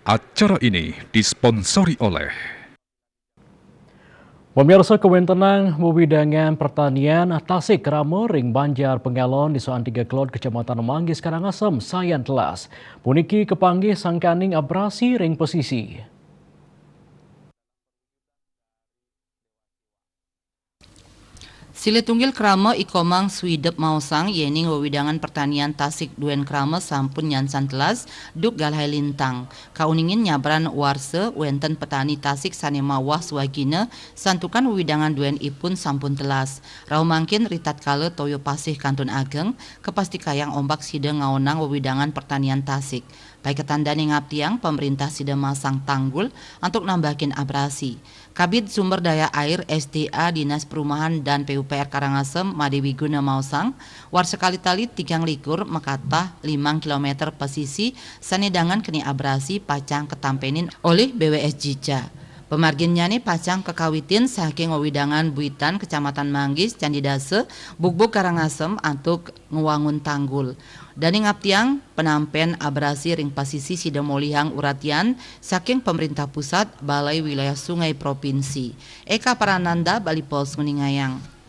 Acara ini disponsori oleh Pemirsa Kewentenang Wewidangan Pertanian Tasik Ramo Ring Banjar Penggalon di Soan 3 Klot Kecamatan Manggis Karangasem Sayan Telas. Puniki kepanggih sangkaning abrasi ring pesisi. Sile tunggil krama ikomang swidep mausang yening wewidangan pertanian Tasik duen krama sampun nyansan telas duk galhai lintang. Kauningin nyabran warse wenten petani Tasik sanemawah swagina santukan wewidangan duen ipun sampun telas. Rau mangkin ritat kale toyo pasih kantun ageng kepasti kayang ombak sida ngaonang wewidangan pertanian Tasik. Baik ketandani ngaptiang pemerintah sida masang tanggul untuk nambahin abrasi. Kabid Sumber Daya Air SDA Dinas Perumahan dan PUPR Karangasem Madewi Guna Mausang war sekali tali 3 likur mekatah 5 km pesisi sanedangan keni abrasi pacang ketampenin oleh BWS Jica. Pemarginnya nih pacang kekawitin saking wewidangan Buitan Kecamatan Manggis Candidase Bukbuk Karangasem antuk ngewangun tanggul. Dani ngaptiang penampen abrasi ring pasisi sida molihang uratian saking pemerintah pusat Balai Wilayah Sungai Provinsi. Eka Parananda Bali Pos Nguningayang.